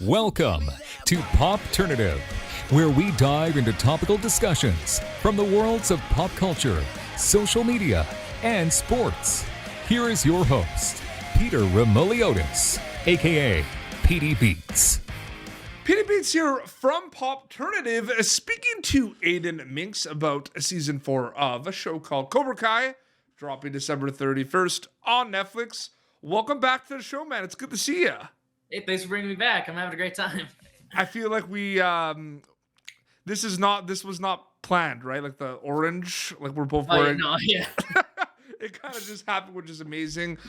Welcome to Popternative, where we dive into topical discussions from the worlds of pop culture, social media, and sports. Here is your host, Peter Remoliotis, aka PD Beats. PD Beats here from Popternative, speaking to Aedin Mincks about season 4 of a show called Cobra Kai, dropping December 31st on Netflix. Welcome back to the show, man. It's good to see you. Hey, thanks for bringing me back. I'm having a great time. I feel like this was not planned, right? Like the orange, like we're both wearing. Yeah. It kind of just happened, which is amazing.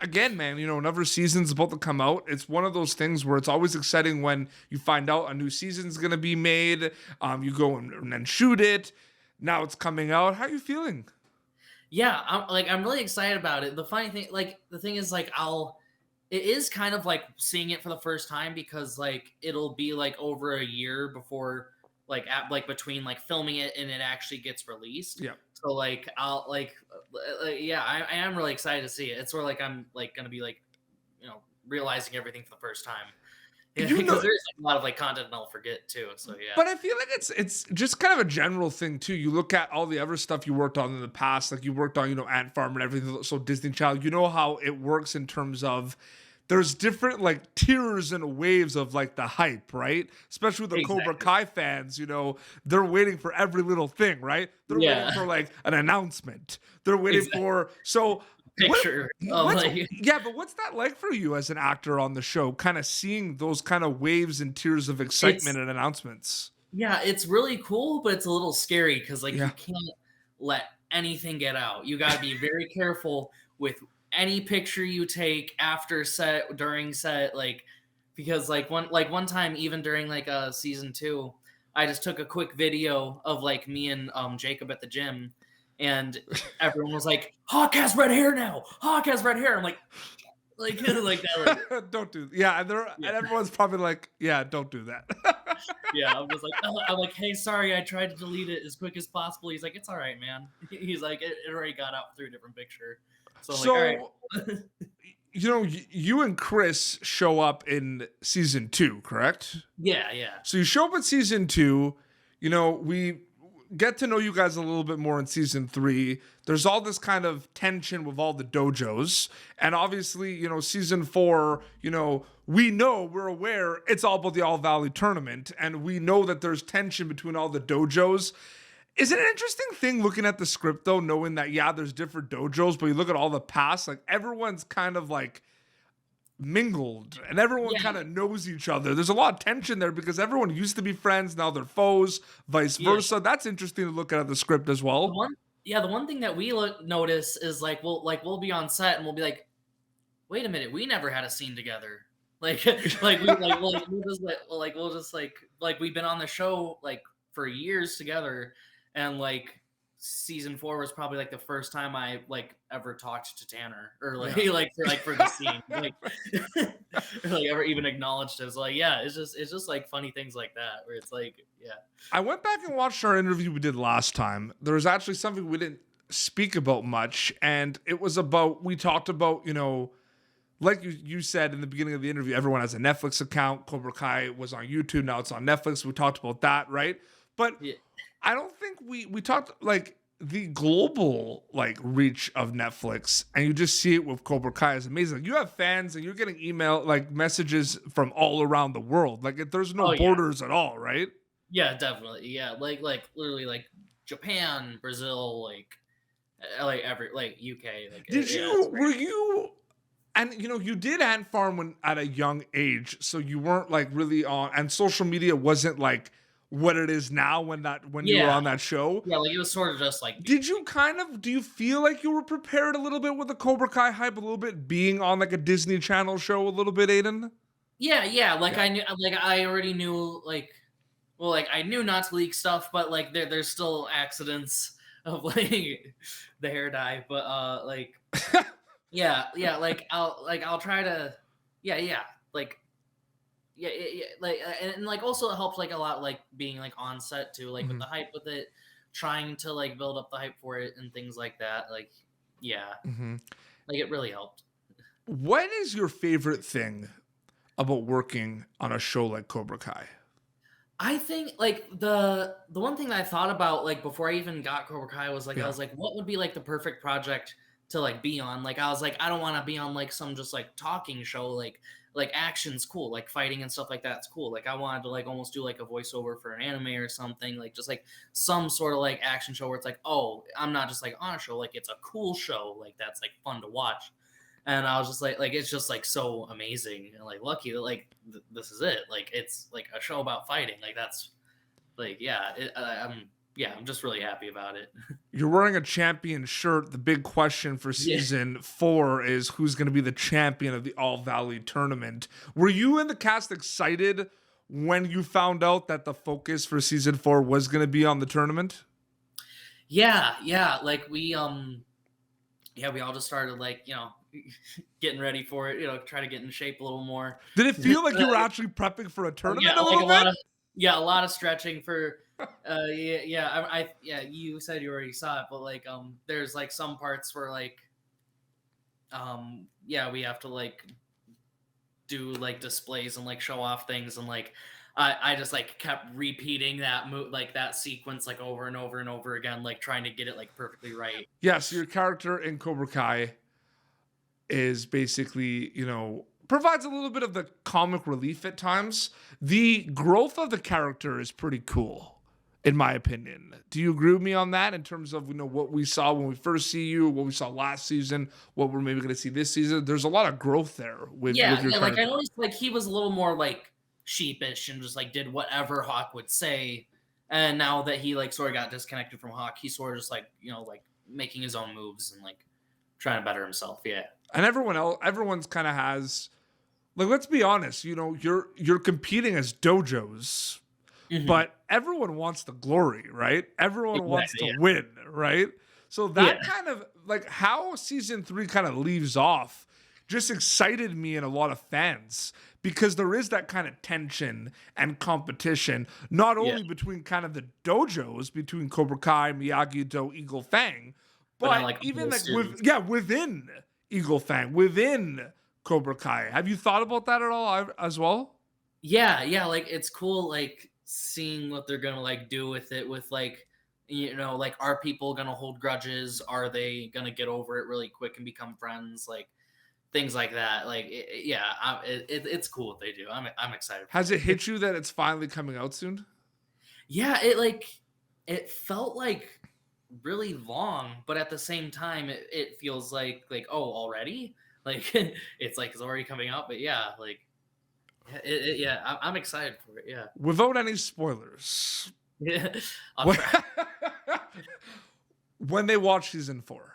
Again, man, another season's about to come out. It's one of those things where it's always exciting when you find out a new season's gonna be made. You go and then shoot it. Now it's coming out. How are you feeling? Yeah, I'm really excited about it. The funny thing, the thing is, it is kind of like seeing it for the first time because it'll be over a year before between filming it and it actually gets released. Yeah. So I'll yeah, I am really excited to see it. It's sort of I'm gonna be realizing everything for the first time. Yeah, because there's a lot of content I'll forget too. So yeah. But I feel like it's just kind of a general thing too. You look at all the other stuff you worked on in the past, like you worked on, Ant Farm and everything. So Disney Channel, you know how it works in terms of there's different tiers and waves of the hype, right? Especially with the Cobra Kai fans, they're waiting for every little thing, right? They're waiting for an announcement. They're waiting for picture. But what's that like for you as an actor on the show, kind of seeing those kind of waves and tiers of excitement and announcements? Yeah, it's really cool, but it's a little scary because you can't let anything get out. You got to be very careful with any picture you take after set, during set, because one time, even during season 2, I just took a quick video of me and Jacob at the gym, and everyone was like, "Hawk has red hair now. Hawk has red hair." I'm like that. Don't do. Yeah, and everyone's probably like, "Yeah, don't do that." Yeah, I'm like, "Hey, sorry, I tried to delete it as quick as possible." He's like, "It's all right, man." He's like, "It already got out through a different picture." So all right. You and Kreese show up in season 2, correct? Yeah. So you show up in season 2. We get to know you guys a little bit more in season 3. There's all this kind of tension with all the dojos. And obviously, season 4, we're aware it's all about the All Valley tournament. And we know that there's tension between all the dojos. Is it an interesting thing looking at the script, though, knowing that, there's different dojos, but you look at all the past, everyone's kind of mingled and everyone kind of knows each other. There's a lot of tension there because everyone used to be friends, now they're foes, vice versa. That's interesting to look at the script as well. The one thing that we notice is we'll be on set and we'll be like, wait a minute, we never had a scene together. We'll just we've been on the show for years together. And season 4 was probably the first time I ever talked to Tanner or for the scene or ever even acknowledged it. It's just funny things like that where it's I went back and watched our interview we did last time. There was actually something we didn't speak about much, and it was we talked about like you said in the beginning of the interview, everyone has a Netflix account. Cobra Kai was on YouTube, now it's on Netflix. We talked about that, right? But I don't think we talked the global reach of Netflix, and you just see it with Cobra Kai is amazing. You have fans and you're getting email messages from all around the world. There's no borders at all, right? Yeah, definitely. Yeah, literally Japan, Brazil, every UK. Were you? And you did Ant Farm when at a young age, so you weren't really on, and social media wasn't what it is now when you were on that show. Yeah, it was sort of just Did you do you feel like you were prepared a little bit with the Cobra Kai hype, a little bit being on a Disney Channel show a little bit, Aedin? Yeah. I knew, I already knew, I knew not to leak stuff, but there's still accidents of the hair dye, but I'll try to, and also it helps a lot being on set too, with the hype with it, trying to build up the hype for it and things like that. It really helped. What is your favorite thing about working on a show like Cobra Kai? I think like the one thing that I thought about like before I even got Cobra Kai was like I Yeah. was like, what would be like the perfect project to like be on? Like I was like, I don't want to be on like some just like talking show, like action's cool, like fighting and stuff like that's cool. Like I wanted to like almost do like a voiceover for an anime or something, like just like some sort of like action show where it's like, oh, I'm not just like on a show, like it's a cool show, like that's like fun to watch. And I was just like it's just like so amazing and like lucky that like this is it. Like it's like a show about fighting. Like that's like I'm just really happy about it. You're wearing a champion shirt. The big question for season 4 is who's going to be the champion of the All Valley tournament. Were you and the cast excited when you found out that the focus for season 4 was going to be on the tournament? Yeah. Like we all just started like, getting ready for it, try to get in shape a little more. Did it feel like you were actually prepping for a tournament a little bit? A lot of stretching for you said you already saw it, but like there's like some parts where like we have to like do like displays and like show off things, and like I just like kept repeating that like that sequence like over and over and over again, like trying to get it like perfectly right. Yeah, so your character in Cobra Kai is basically, provides a little bit of the comic relief at times. The growth of the character is pretty cool, in my opinion. Do you agree with me on that in terms of, what we saw when we first see you, what we saw last season, what we're maybe going to see this season? There's a lot of growth there with your character. Like I noticed like he was a little more like sheepish and just like did whatever Hawk would say. And now that he like sort of got disconnected from Hawk, he's sort of just like, like making his own moves and like trying to better himself. Yeah. And everyone's kind of has, like, let's be honest, you're competing as dojos, but everyone wants the glory, right? Everyone wants to win, right? So that kind of like how season 3 kind of leaves off just excited me and a lot of fans, because there is that kind of tension and competition, not only between kind of the dojos, between Cobra Kai, Miyagi-Do, Eagle Fang, but like even like within Eagle Fang, within Cobra Kai. Have you thought about that at all as well? Yeah, like it's cool like seeing what they're gonna like do with it, with like like are people gonna hold grudges? Are they gonna get over it really quick and become friends? Like things like that. Like it's cool what they do. I'm excited. Has it hit you that it's finally coming out soon? Yeah, it felt like really long, but at the same time it feels like oh, already, like it's like it's already coming out. But yeah, like I'm excited for it. Yeah, without any spoilers. Yeah. When they watch season 4,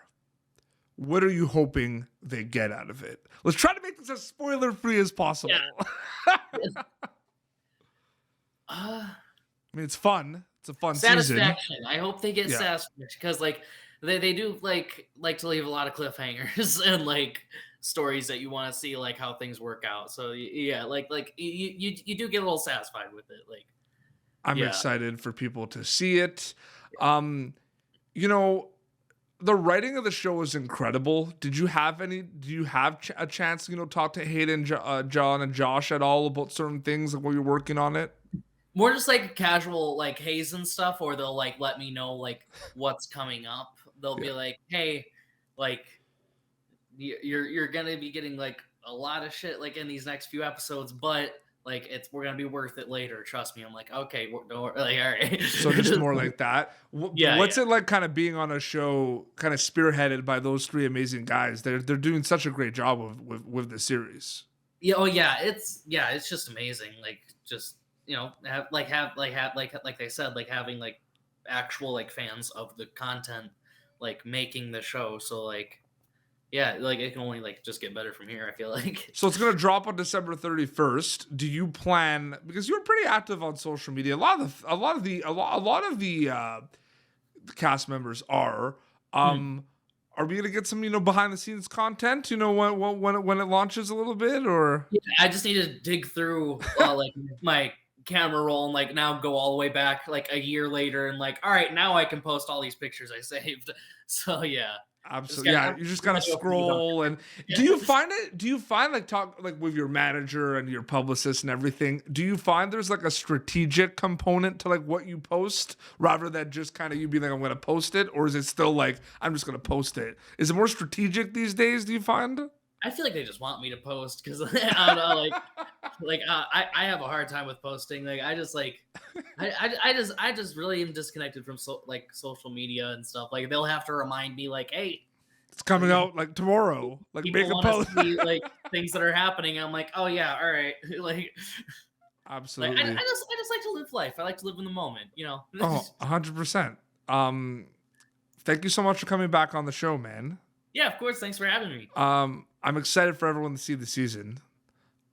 what are you hoping they get out of it? Let's try to make this as spoiler free as possible. Yeah. I mean, it's fun. It's a fun satisfaction. season. I hope they get satisfaction, because like they do like to leave a lot of cliffhangers and like stories that you want to see like how things work out. So yeah, like you do get a little satisfied with it. Like I'm excited for people to see it. The writing of the show is incredible. Do you have a chance to talk to Hayden, John, and Josh at all about certain things like while you're working on it? More just like casual like haze and stuff, or they'll like let me know like what's coming up. They'll be like, hey, like you're gonna be getting like a lot of shit like in these next few episodes, but like we're gonna be worth it later, trust me. I'm like, okay, don't worry. Like, all right. So just more like that. What's it like kind of being on a show kind of spearheaded by those 3 amazing guys? They're doing such a great job with the series. Yeah, it's just amazing. Like just have like they said, like having like actual like fans of the content like making the show. So like like it can only like just get better from here, I feel like. So it's gonna drop on December 31st. Do you plan, because you're pretty active on social media? A lot of the cast members are. Are we gonna get some behind the scenes content? When it launches a little bit, or? Yeah, I just need to dig through like my camera roll and like now go all the way back like a year later and like, all right, now I can post all these pictures I saved. So yeah. Absolutely. Yeah, you just gotta scroll. And do you find like talk like with your manager and your publicist and everything, do you find there's like a strategic component to like what you post rather than just kind of you being like, I'm gonna post it, or is it still like I'm just gonna post it? Is it more strategic these days, do you find? I feel like they just want me to post because I don't know, I have a hard time with posting. Like I just like I just really am disconnected from social media and stuff. Like they'll have to remind me like, hey, It's coming out like tomorrow. Like people make a want post. to see like things that are happening. I'm like, oh yeah, all right. like Absolutely. I just like to live life. I like to live in the moment, you know. Oh, 100%. Thank you so much for coming back on the show, man. Yeah, of course. Thanks for having me. I'm excited for everyone to see the season.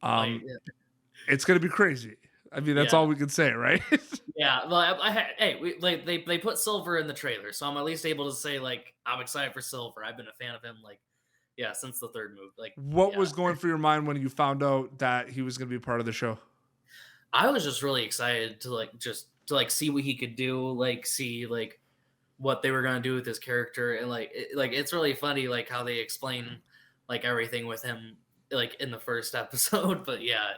Yeah. It's gonna be crazy. I mean, that's all we can say, right? Yeah. Well, they put Silver in the trailer, so I'm at least able to say like I'm excited for Silver. I've been a fan of him since the third movie. Like, what was going through your mind when you found out that he was gonna be a part of the show? I was just really excited to see what he could do, like see like what they were gonna do with his character, and it's really funny like how they explain like everything with him like in the first episode. But yeah,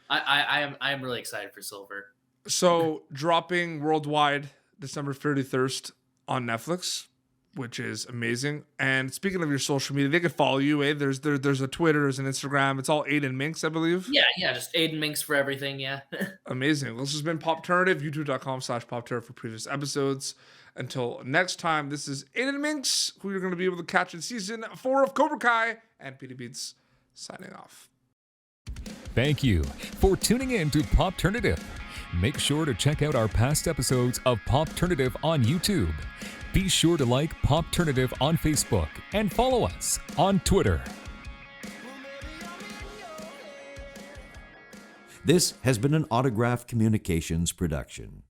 I am really excited for Silver. So dropping worldwide December 31st on Netflix, which is amazing. And speaking of your social media, they can follow you. There's a Twitter, there's an Instagram. It's all Aedin Mincks, I believe. Yeah, just Aedin Mincks for everything. Yeah. Amazing. Well, this has been Popternative, youtube.com/Popternative for previous episodes. Until next time, this is Aedin Mincks, who you're going to be able to catch in season 4 of Cobra Kai, and Petey Beats signing off. Thank you for tuning in to Popternative. Make sure to check out our past episodes of Popternative on YouTube. Be sure to like Popternative on Facebook and follow us on Twitter. This has been an Autograph Communications production.